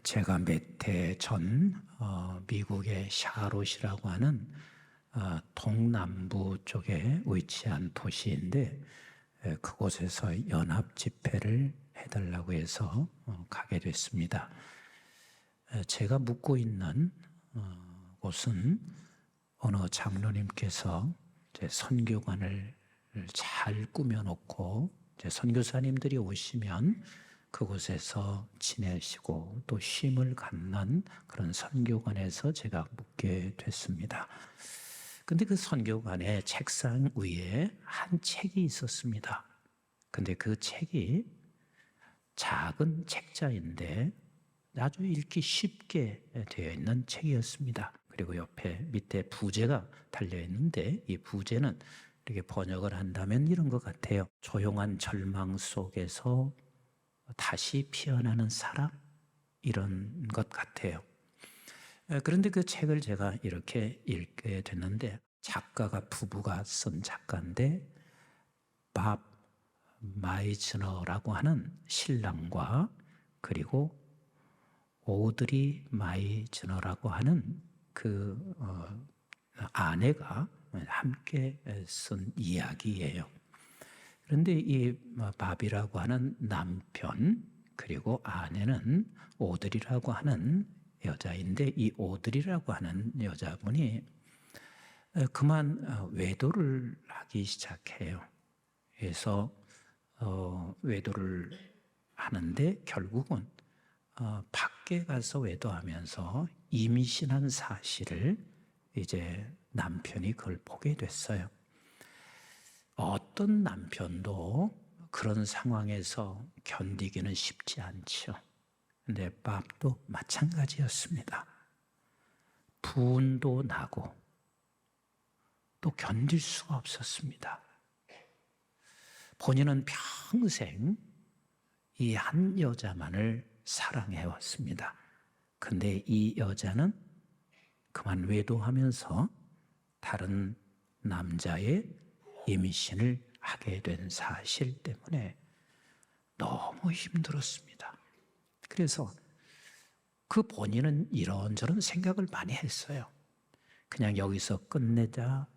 제가 몇 해 전 미국의 샤롯이라고 하는 동남부 쪽에 위치한 도시인데 그곳에서 연합 집회를 해달라고 해서 가게 됐습니다. 제가 묵고 있는 곳은 어느 장로님께서 제 선교관을 잘 꾸며놓고 제 선교사님들이 오시면 그곳에서 지내시고 또 쉼을 갖는 그런 선교관에서 제가 묵게 됐습니다. 근데 그 선교관의 책상 위에 한 책이 있었습니다. 근데 그 책이 작은 책자인데 아주 읽기 쉽게 되어 있는 책이었습니다. 그리고 옆에 밑에 부제가 달려 있는데 이 부제는 이렇게 번역을 한다면 이런 것 같아요. 조용한 절망 속에서 다시 피어나는 사람, 이런 것 같아요. 그런데 그 책을 제가 이렇게 읽게 됐는데 작가가 부부가 쓴 작가인데 밥 마이즈너라고 하는 신랑과 그리고 오드리 마이즈너라고 하는 그 아내가 함께 쓴 이야기예요. 그런데 이 밥이라고 하는 남편 그리고 아내는 오드리라고 하는 여자인데 이 오드리라고 하는 여자분이 그만 외도를 하기 시작해요. 그래서 외도를 하는데 결국은 밖에 가서 외도하면서 임신한 사실을 이제 남편이 그걸 보게 됐어요. 어떤 남편도 그런 상황에서 견디기는 쉽지 않죠. 근데 밥도 마찬가지였습니다. 분도 나고 또 견딜 수가 없었습니다. 본인은 평생 이 한 여자만을 사랑해왔습니다. 근데 이 여자는 그만 외도하면서 다른 남자의 임신을 하게 된 사실 때문에 너무 힘들었습니다. 그래서 그 본인은 이런저런 생각을 많이 했어요. 그냥 여기서 끝내자.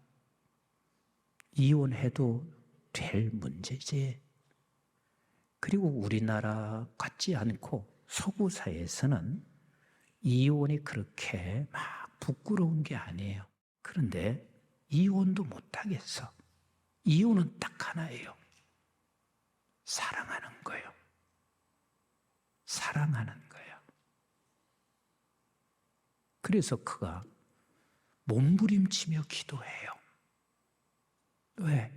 이혼해도 될 문제지. 그리고 우리나라 같지 않고 서구 사회에서는 이혼이 그렇게 막 부끄러운 게 아니에요. 그런데 이혼도 못하겠어. 이유는 딱 하나예요. 사랑하는 거예요. 사랑하는 거예요. 그래서 그가 몸부림치며 기도해요. 왜?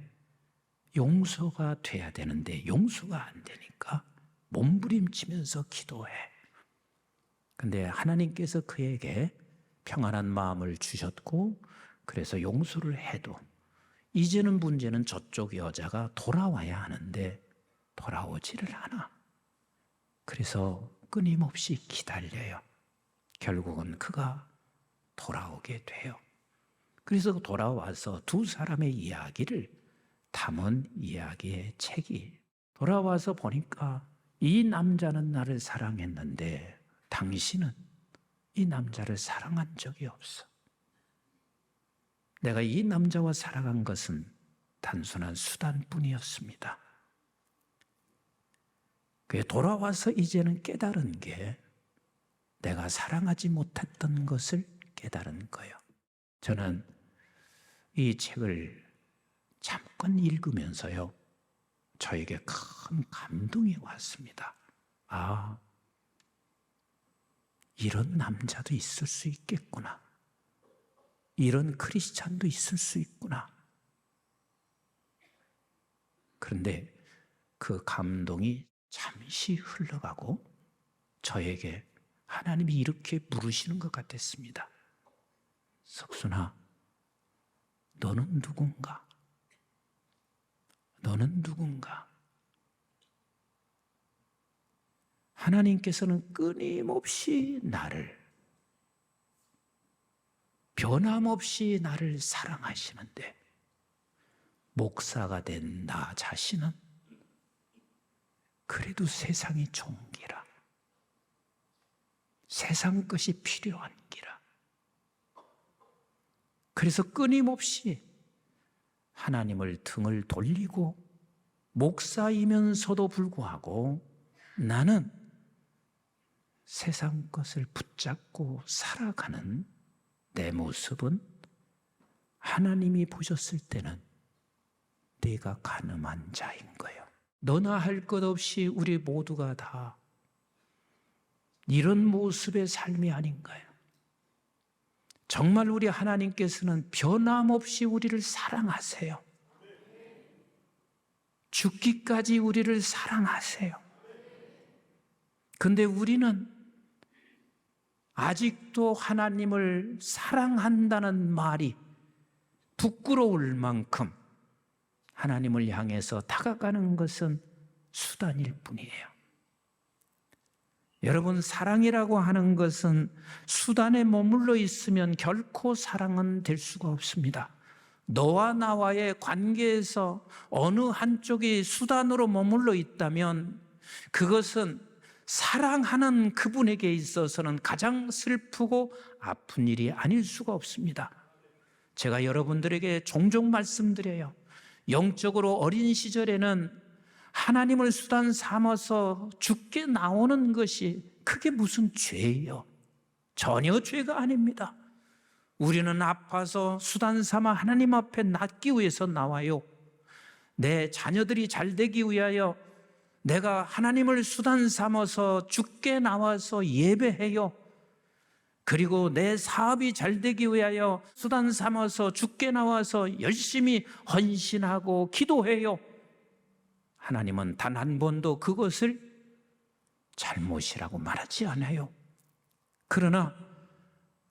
용서가 돼야 되는데 용서가 안 되니까 몸부림치면서 기도해. 근데 하나님께서 그에게 평안한 마음을 주셨고 그래서 용서를 해도 이제는 문제는 저쪽 여자가 돌아와야 하는데 돌아오지를 않아. 그래서 끊임없이 기다려요. 결국은 그가 돌아오게 돼요. 그래서 돌아와서 두 사람의 이야기를 담은 이야기의 책이 돌아와서 보니까 이 남자는 나를 사랑했는데 당신은 이 남자를 사랑한 적이 없어. 내가 이 남자와 살아간 것은 단순한 수단뿐이었습니다. 그게 돌아와서 이제는 깨달은 게 내가 사랑하지 못했던 것을 깨달은 거예요. 저는 이 책을 잠깐 읽으면서요, 저에게 큰 감동이 왔습니다. 아, 이런 남자도 있을 수 있겠구나. 이런 크리스찬도 있을 수 있구나. 그런데 그 감동이 잠시 흘러가고 저에게 하나님이 이렇게 부르시는 것 같았습니다. 석순아, 너는 누군가? 너는 누군가? 하나님께서는 끊임없이 나를, 변함없이 나를 사랑하시는데 목사가 된 나 자신은 그래도 세상이 종기라. 세상 것이 필요한 기라. 그래서 끊임없이 하나님을 등을 돌리고 목사이면서도 불구하고 나는 세상 것을 붙잡고 살아가는 내 모습은 하나님이 보셨을 때는 내가 가늠한 자인 거예요. 너나 할 것 없이 우리 모두가 다 이런 모습의 삶이 아닌가요? 정말 우리 하나님께서는 변함없이 우리를 사랑하세요. 죽기까지 우리를 사랑하세요. 근데 우리는 아직도 하나님을 사랑한다는 말이 부끄러울 만큼 하나님을 향해서 다가가는 것은 수단일 뿐이에요. 여러분, 사랑이라고 하는 것은 수단에 머물러 있으면 결코 사랑은 될 수가 없습니다. 너와 나와의 관계에서 어느 한쪽이 수단으로 머물러 있다면 그것은 사랑하는 그분에게 있어서는 가장 슬프고 아픈 일이 아닐 수가 없습니다. 제가 여러분들에게 종종 말씀드려요. 영적으로 어린 시절에는 하나님을 수단 삼아서 죽게 나오는 것이 그게 무슨 죄예요? 전혀 죄가 아닙니다. 우리는 아파서 수단 삼아 하나님 앞에 낫기 위해서 나와요. 내 자녀들이 잘 되기 위하여 내가 하나님을 수단 삼아서 죽게 나와서 예배해요. 그리고 내 사업이 잘 되기 위하여 수단 삼아서 죽게 나와서 열심히 헌신하고 기도해요. 하나님은 단 한 번도 그것을 잘못이라고 말하지 않아요. 그러나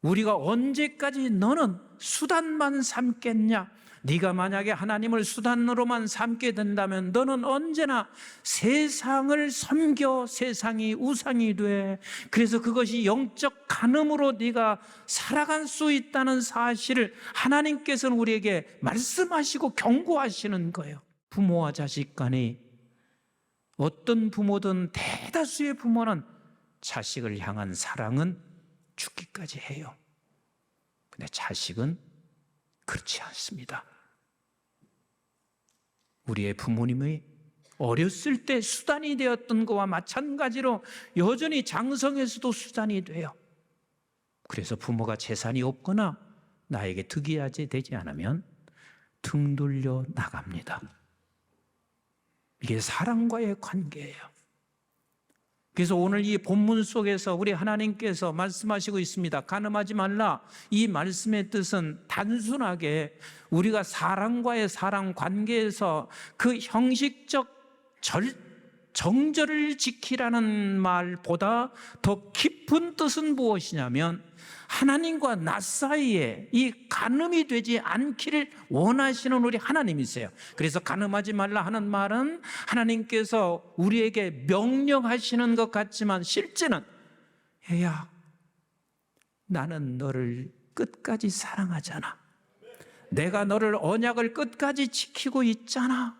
우리가 언제까지 너는 수단만 삼겠냐? 네가 만약에 하나님을 수단으로만 삼게 된다면 너는 언제나 세상을 섬겨 세상이 우상이 돼. 그래서 그것이 영적 간음으로 네가 살아갈 수 있다는 사실을 하나님께서는 우리에게 말씀하시고 경고하시는 거예요. 부모와 자식 간에 어떤 부모든 대다수의 부모는 자식을 향한 사랑은 죽기까지 해요. 근데 자식은 그렇지 않습니다. 우리의 부모님이 어렸을 때 수단이 되었던 것과 마찬가지로 여전히 장성에서도 수단이 돼요. 그래서 부모가 재산이 없거나 나에게 득이하지 되지 않으면 등 돌려 나갑니다. 이게 사랑과의 관계예요. 그래서 오늘 이 본문 속에서 우리 하나님께서 말씀하시고 있습니다. 간음하지 말라. 이 말씀의 뜻은 단순하게 우리가 사랑과의 사랑 관계에서 그 형식적 정절을 지키라는 말보다 더 깊은 뜻은 무엇이냐면 하나님과 나 사이에 이 간음이 되지 않기를 원하시는 우리 하나님이세요. 그래서 간음하지 말라 하는 말은 하나님께서 우리에게 명령하시는 것 같지만 실제는 얘야, 나는 너를 끝까지 사랑하잖아. 내가 너를 언약을 끝까지 지키고 있잖아.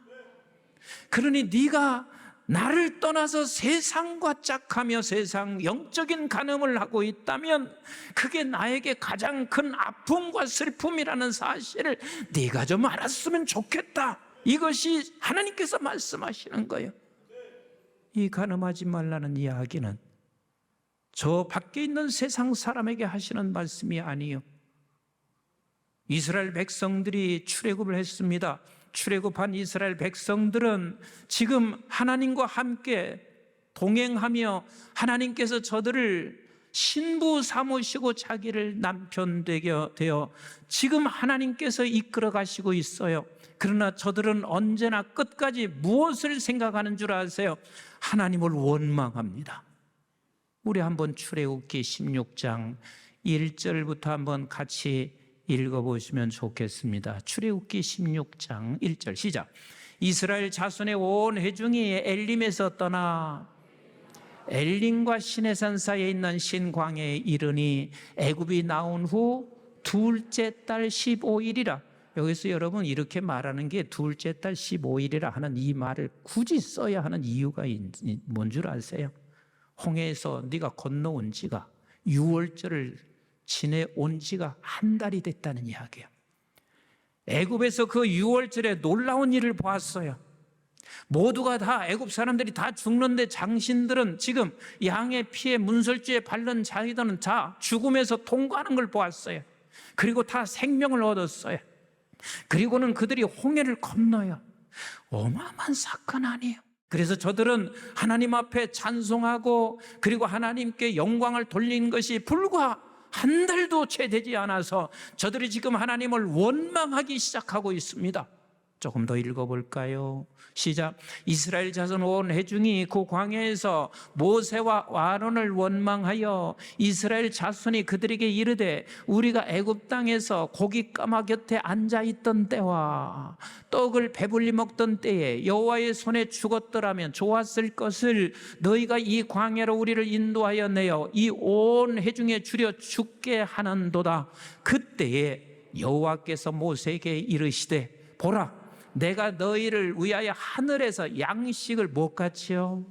그러니 네가 나를 떠나서 세상과 짝하며 세상 영적인 간음을 하고 있다면 그게 나에게 가장 큰 아픔과 슬픔이라는 사실을 네가 좀 알았으면 좋겠다. 이것이 하나님께서 말씀하시는 거예요. 이 간음하지 말라는 이야기는 저 밖에 있는 세상 사람에게 하시는 말씀이 아니에요. 이스라엘 백성들이 출애굽을 했습니다. 출애굽한 이스라엘 백성들은 지금 하나님과 함께 동행하며 하나님께서 저들을 신부 삼으시고 자기를 남편 되어 지금 하나님께서 이끌어 가시고 있어요. 그러나 저들은 언제나 끝까지 무엇을 생각하는 줄 아세요? 하나님을 원망합니다. 우리 한번 출애굽기 16장 1절부터 한번 같이 읽어보시면 좋겠습니다. 출애굽기 16장 1절 시작. 이스라엘 자손의 온 회중이 엘림에서 떠나 엘림과 시내산 사이에 있는 신광야에 이르니 애굽이 나온 후 둘째 달 15일이라. 여기서 여러분 이렇게 말하는 게 둘째 달 15일이라 하는 이 말을 굳이 써야 하는 이유가 뭔 줄 아세요? 홍해에서 네가 건너온 지가 유월절을 지내온 지가 한 달이 됐다는 이야기예요. 애굽에서 그 유월절에 놀라운 일을 보았어요. 모두가 다 애굽 사람들이 다 죽는데 장신들은 지금 양의 피에 문설주에 바른 자기들은 다 죽음에서 통과하는 걸 보았어요. 그리고 다 생명을 얻었어요. 그리고는 그들이 홍해를 건너요. 어마어마한 사건 아니에요. 그래서 저들은 하나님 앞에 찬송하고 그리고 하나님께 영광을 돌린 것이 불과 한 달도 채 되지 않아서 저들이 지금 하나님을 원망하기 시작하고 있습니다. 조금 더 읽어볼까요? 시작. 이스라엘 자손 온 회중이 그 광야에서 모세와 아론을 원망하여 이스라엘 자손이 그들에게 이르되 우리가 애굽 땅에서 고깃가마 곁에 앉아있던 때와 떡을 배불리 먹던 때에 여호와의 손에 죽었더라면 좋았을 것을 너희가 이 광야로 우리를 인도하여 내어 이 온 회중에 줄여 죽게 하는도다. 그때에 여호와께서 모세에게 이르시되 보라, 내가 너희를 위하여 하늘에서 양식을 못같이요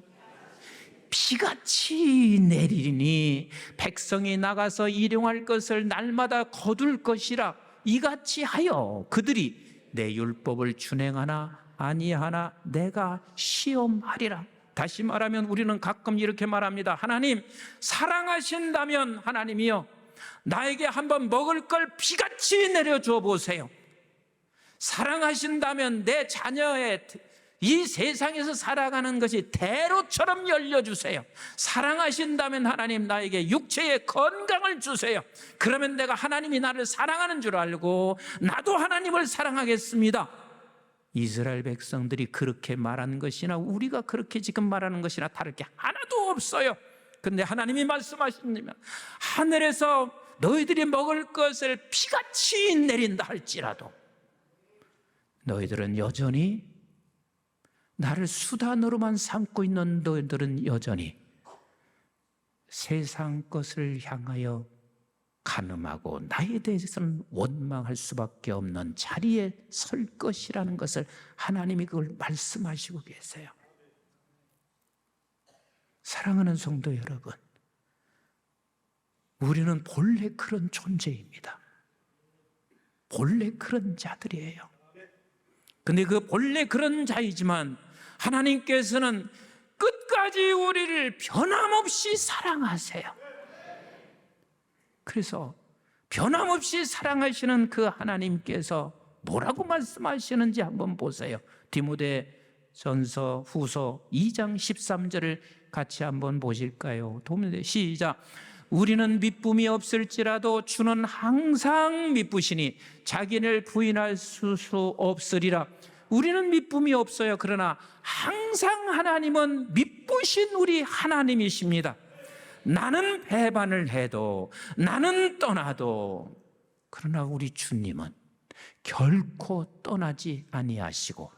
비같이 내리니 백성이 나가서 일용할 것을 날마다 거둘 것이라. 이같이 하여 그들이 내 율법을 준행하나 아니하나 내가 시험하리라. 다시 말하면 우리는 가끔 이렇게 말합니다. 하나님 사랑하신다면 하나님이여 나에게 한번 먹을 걸 비같이 내려줘 보세요. 사랑하신다면 내 자녀의 이 세상에서 살아가는 것이 대로처럼 열려주세요. 사랑하신다면 하나님 나에게 육체의 건강을 주세요. 그러면 내가 하나님이 나를 사랑하는 줄 알고 나도 하나님을 사랑하겠습니다. 이스라엘 백성들이 그렇게 말한 것이나 우리가 그렇게 지금 말하는 것이나 다를 게 하나도 없어요. 그런데 하나님이 말씀하시면 하늘에서 너희들이 먹을 것을 비같이 내린다 할지라도 너희들은 여전히 나를 수단으로만 삼고 있는 너희들은 여전히 세상 것을 향하여 간음하고 나에 대해서는 원망할 수밖에 없는 자리에 설 것이라는 것을 하나님이 그걸 말씀하시고 계세요. 사랑하는 성도 여러분, 우리는 본래 그런 존재입니다. 본래 그런 자들이에요. 근데 그 본래 그런 자이지만 하나님께서는 끝까지 우리를 변함없이 사랑하세요. 그래서 변함없이 사랑하시는 그 하나님께서 뭐라고 말씀하시는지 한번 보세요. 디모데전서 후서 2장 13절을 같이 한번 보실까요? 시작. 우리는 미쁨이 없을지라도 주는 항상 미쁘시니 자기를 부인할 수 없으리라. 우리는 미쁨이 없어요. 그러나 항상 하나님은 미쁘신 우리 하나님이십니다. 나는 배반을 해도 나는 떠나도 그러나 우리 주님은 결코 떠나지 아니하시고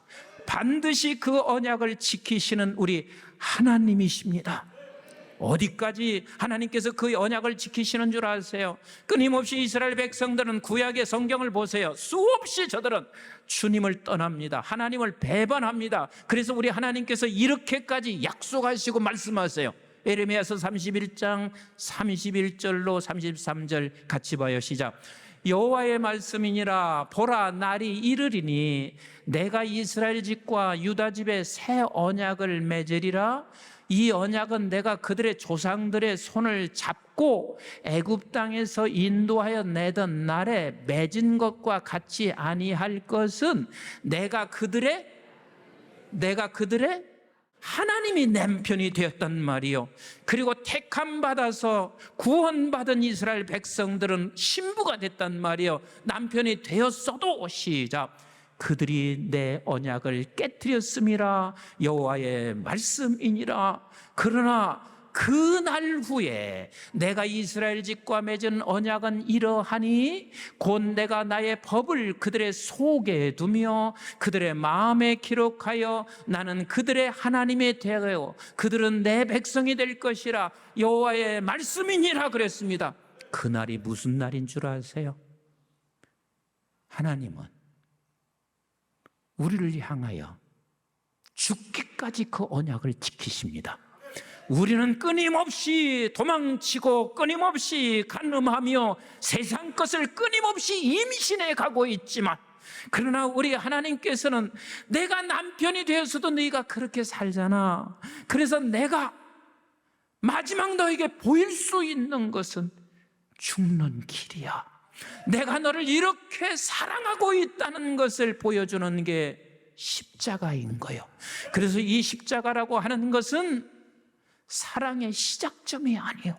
반드시 그 언약을 지키시는 우리 하나님이십니다. 어디까지 하나님께서 그 언약을 지키시는 줄 아세요? 끊임없이 이스라엘 백성들은 구약의 성경을 보세요. 수없이 저들은 주님을 떠납니다. 하나님을 배반합니다. 그래서 우리 하나님께서 이렇게까지 약속하시고 말씀하세요. 에레미야서 31장 31절로 33절 같이 봐요. 시작. 여호와의 말씀이니라. 보라, 날이 이르리니 내가 이스라엘 집과 유다 집에 새 언약을 맺으리라. 이 언약은 내가 그들의 조상들의 손을 잡고 애굽 땅에서 인도하여 내던 날에 맺은 것과 같이 아니할 것은 내가 그들의 하나님이 남편이 되었단 말이요. 그리고 택함 받아서 구원받은 이스라엘 백성들은 신부가 됐단 말이요. 남편이 되었어도 시작. 그들이 내 언약을 깨뜨렸음이라. 여호와의 말씀이니라. 그러나 그 날 후에 내가 이스라엘 집과 맺은 언약은 이러하니 곧 내가 나의 법을 그들의 속에 두며 그들의 마음에 기록하여 나는 그들의 하나님이 되어 그들은 내 백성이 될 것이라. 여호와의 말씀이니라 그랬습니다. 그날이 무슨 날인 줄 아세요? 하나님은 우리를 향하여 죽기까지 그 언약을 지키십니다. 우리는 끊임없이 도망치고 끊임없이 간음하며 세상 것을 끊임없이 임신해 가고 있지만, 그러나 우리 하나님께서는 내가 남편이 되어서도 너희가 그렇게 살잖아. 그래서 내가 마지막 너에게 보일 수 있는 것은 죽는 길이야. 내가 너를 이렇게 사랑하고 있다는 것을 보여주는 게 십자가인 거예요. 그래서 이 십자가라고 하는 것은 사랑의 시작점이 아니에요.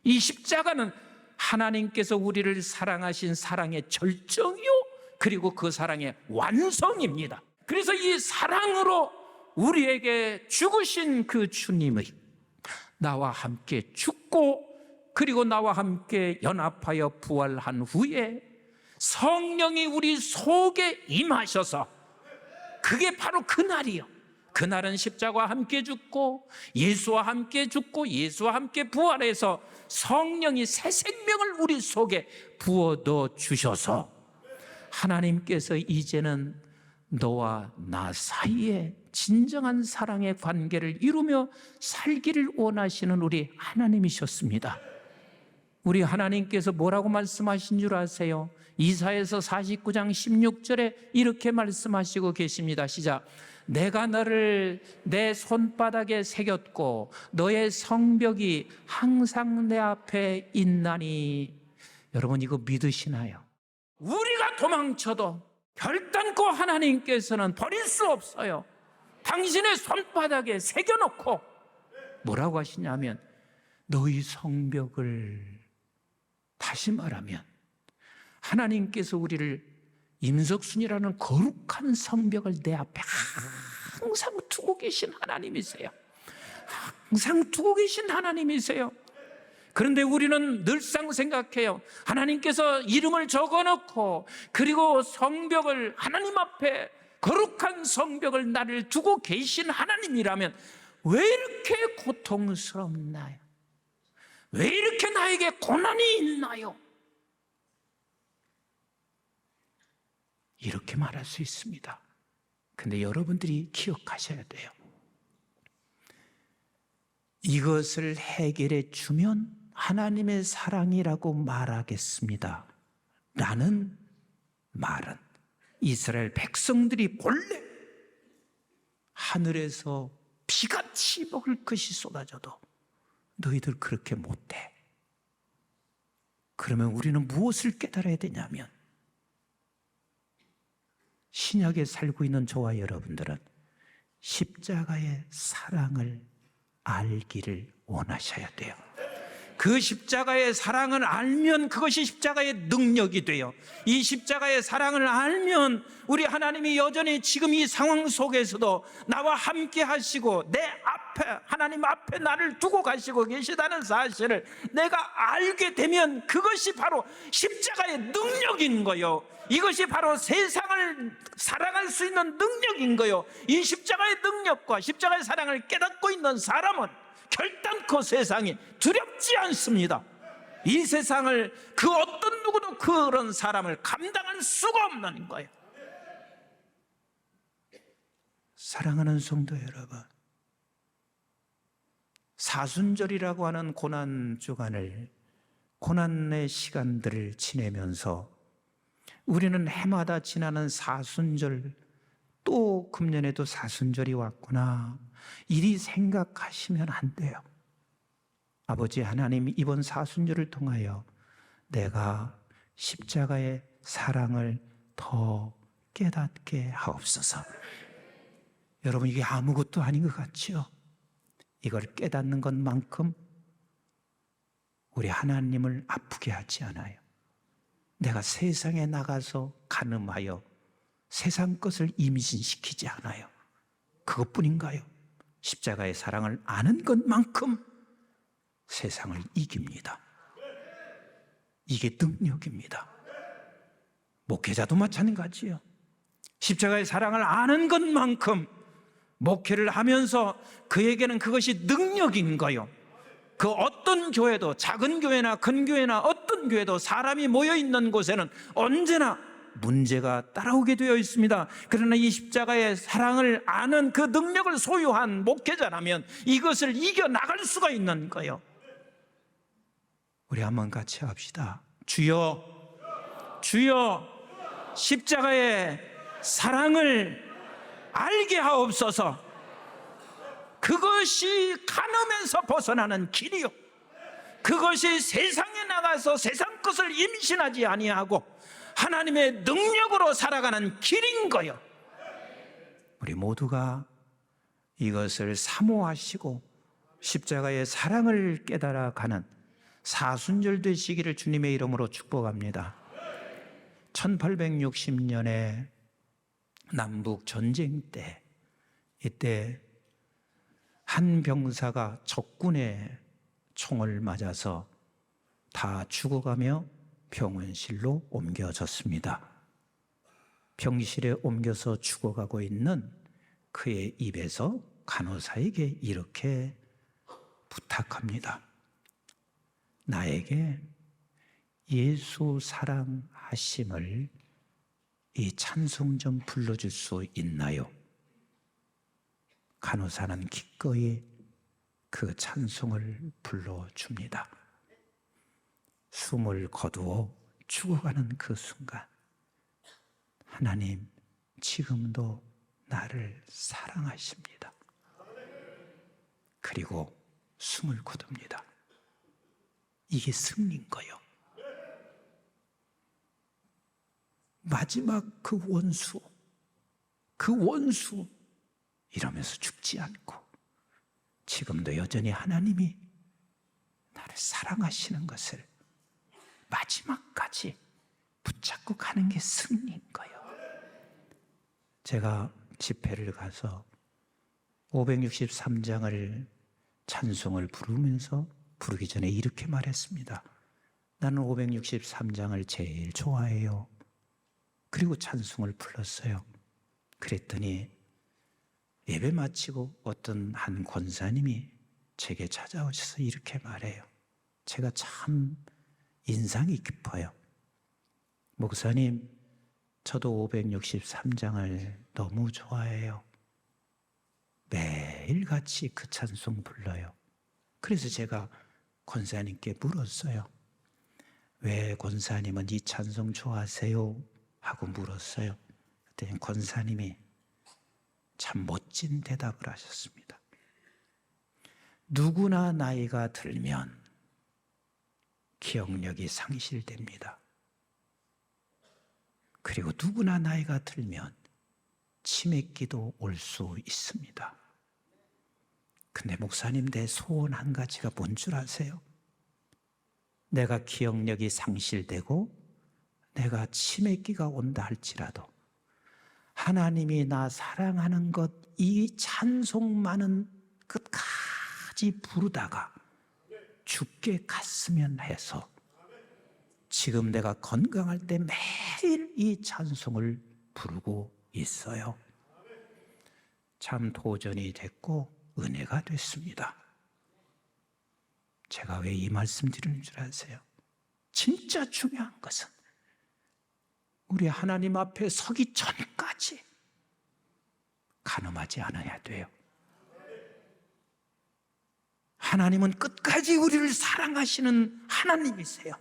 이 십자가는 하나님께서 우리를 사랑하신 사랑의 절정이요, 그리고 그 사랑의 완성입니다. 그래서 이 사랑으로 우리에게 죽으신 그 주님의 나와 함께 죽고 그리고 나와 함께 연합하여 부활한 후에 성령이 우리 속에 임하셔서, 그게 바로 그날이요. 그날은 십자가와 함께 죽고 예수와 함께 죽고 예수와 함께 부활해서 성령이 새 생명을 우리 속에 부어넣어 주셔서 하나님께서 이제는 너와 나 사이에 진정한 사랑의 관계를 이루며 살기를 원하시는 우리 하나님이셨습니다. 우리 하나님께서 뭐라고 말씀하신 줄 아세요? 이사야서 49장 16절에 이렇게 말씀하시고 계십니다. 시작. 내가 너를 내 손바닥에 새겼고 너의 성벽이 항상 내 앞에 있나니. 여러분, 이거 믿으시나요? 우리가 도망쳐도 결단코 하나님께서는 버릴 수 없어요. 당신의 손바닥에 새겨놓고 뭐라고 하시냐면, 너희 성벽을, 다시 말하면 하나님께서 우리를 임석순이라는 거룩한 성벽을 내 앞에 항상 두고 계신 하나님이세요. 항상 두고 계신 하나님이세요. 그런데 우리는 늘상 생각해요. 하나님께서 이름을 적어놓고 그리고 성벽을, 하나님 앞에 거룩한 성벽을 나를 두고 계신 하나님이라면 왜 이렇게 고통스럽나요? 왜 이렇게 나에게 고난이 있나요? 이렇게 말할 수 있습니다. 근데 여러분들이 기억하셔야 돼요. 이것을 해결해 주면 하나님의 사랑이라고 말하겠습니다 라는 말은, 이스라엘 백성들이 본래 하늘에서 비같이 먹을 것이 쏟아져도 너희들 그렇게 못해. 그러면 우리는 무엇을 깨달아야 되냐면, 신약에 살고 있는 저와 여러분들은 십자가의 사랑을 알기를 원하셔야 돼요. 그 십자가의 사랑을 알면 그것이 십자가의 능력이 돼요. 이 십자가의 사랑을 알면 우리 하나님이 여전히 지금 이 상황 속에서도 나와 함께 하시고 내 앞에, 하나님 앞에 나를 두고 가시고 계시다는 사실을 내가 알게 되면 그것이 바로 십자가의 능력인 거요. 이것이 바로 세상을 사랑할 수 있는 능력인 거요. 이 십자가의 능력과 십자가의 사랑을 깨닫고 있는 사람은 결단코 세상이 두렵지 않습니다. 이 세상을 그 어떤 누구도 그런 사람을 감당할 수가 없는 거예요. 사랑하는 성도 여러분, 사순절이라고 하는 고난 주간을, 고난의 시간들을 지내면서 우리는 해마다 지나는 사순절, 또 금년에도 사순절이 왔구나, 이리 생각하시면 안 돼요. 아버지 하나님, 이번 사순절을 통하여 내가 십자가의 사랑을 더 깨닫게 하옵소서. 여러분, 이게 아무것도 아닌 것 같죠? 이걸 깨닫는 것만큼 우리 하나님을 아프게 하지 않아요. 내가 세상에 나가서 간음하여 세상 것을 임신시키지 않아요. 그것뿐인가요? 십자가의 사랑을 아는 것만큼 세상을 이깁니다. 이게 능력입니다. 목회자도 마찬가지예요. 십자가의 사랑을 아는 것만큼 목회를 하면서 그에게는 그것이 능력인 거요. 그 어떤 교회도, 작은 교회나 큰 교회나 어떤 교회도 사람이 모여 있는 곳에는 언제나 문제가 따라오게 되어 있습니다. 그러나 이 십자가의 사랑을 아는 그 능력을 소유한 목회자라면 이것을 이겨나갈 수가 있는 거예요. 우리 한번 같이 합시다. 주여, 주여, 십자가의 사랑을 알게 하옵소서. 그것이 간음에서 벗어나는 길이요, 그것이 세상에 나가서 세상 것을 임신하지 아니하고 하나님의 능력으로 살아가는 길인 거요. 우리 모두가 이것을 사모하시고 십자가의 사랑을 깨달아가는 사순절 되시기를 주님의 이름으로 축복합니다. 1860년에 남북 전쟁 때, 이때 한 병사가 적군의 총을 맞아서 다 죽어가며 병원실로 옮겨졌습니다. 병실에 옮겨서 죽어가고 있는 그의 입에서 간호사에게 이렇게 부탁합니다. 나에게 예수 사랑하심을 이 찬송 좀 불러줄 수 있나요? 간호사는 기꺼이 그 찬송을 불러줍니다. 숨을 거두어 죽어가는 그 순간, 하나님 지금도 나를 사랑하십니다. 그리고 숨을 거둡니다. 이게 승리인 거예요. 마지막 그 원수 이러면서 죽지 않고 지금도 여전히 하나님이 나를 사랑하시는 것을 마지막까지 붙잡고 가는 게 승리인 거예요. 제가 집회를 가서 563장을 찬송을 부르면서 부르기 전에 이렇게 말했습니다. 나는 563장을 제일 좋아해요. 그리고 찬송을 불렀어요. 그랬더니 예배 마치고 어떤 한 권사님이 제게 찾아오셔서 이렇게 말해요. 제가 참 인상이 깊어요. 목사님, 저도 563장을 너무 좋아해요. 매일같이 그 찬송 불러요. 그래서 제가 권사님께 물었어요. 왜 권사님은 이 찬송 좋아하세요? 하고 물었어요. 그랬더니 권사님이 참 멋진 대답을 하셨습니다. 누구나 나이가 들면 기억력이 상실됩니다. 그리고 누구나 나이가 들면 치매기도 올 수 있습니다. 근데 목사님, 내 소원 한 가지가 뭔 줄 아세요? 내가 기억력이 상실되고 내가 치매기가 온다 할지라도 하나님이 나 사랑하는 것, 이 찬송만은 끝까지 부르다가 죽게 갔으면 해서 지금 내가 건강할 때 매일 이 찬송을 부르고 있어요. 참 도전이 됐고 은혜가 됐습니다. 제가 왜 이 말씀 드리는 줄 아세요? 진짜 중요한 것은 우리 하나님 앞에 서기 전까지 간음하지 않아야 돼요. 하나님은 끝까지 우리를 사랑하시는 하나님이세요.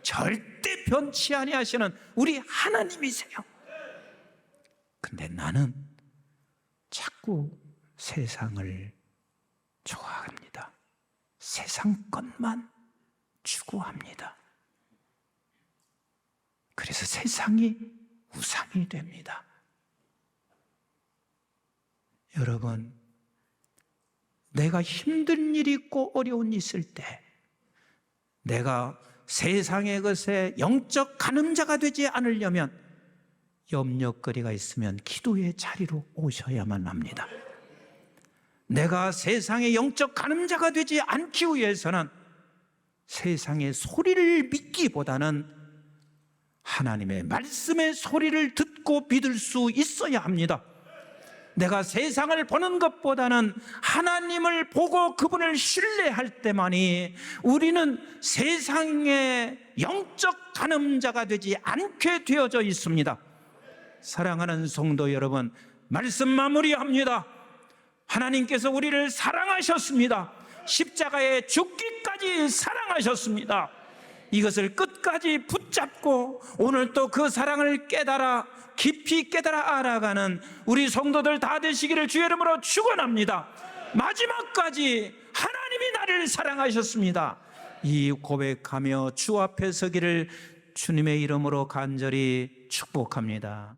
절대 변치 아니하시는 우리 하나님이세요. 근데 나는 자꾸 세상을 좋아합니다. 세상 것만 추구합니다. 그래서 세상이 우상이 됩니다. 여러분, 내가 힘든 일이 있고 어려운 일이 있을 때 내가 세상의 것에 영적 간음자가 되지 않으려면 염려거리가 있으면 기도의 자리로 오셔야만 합니다. 내가 세상의 영적 간음자가 되지 않기 위해서는 세상의 소리를 믿기보다는 하나님의 말씀의 소리를 듣고 믿을 수 있어야 합니다. 내가 세상을 보는 것보다는 하나님을 보고 그분을 신뢰할 때만이 우리는 세상의 영적 간음자가 되지 않게 되어져 있습니다. 사랑하는 성도 여러분, 말씀 마무리합니다. 하나님께서 우리를 사랑하셨습니다. 십자가에 죽기까지 사랑하셨습니다. 이것을 끝까지 붙잡고 오늘 또 그 사랑을 깊이 깨달아 알아가는 우리 성도들 다 되시기를 주의 이름으로 축원합니다. 마지막까지 하나님이 나를 사랑하셨습니다. 이 고백하며 주 앞에 서기를 주님의 이름으로 간절히 축복합니다.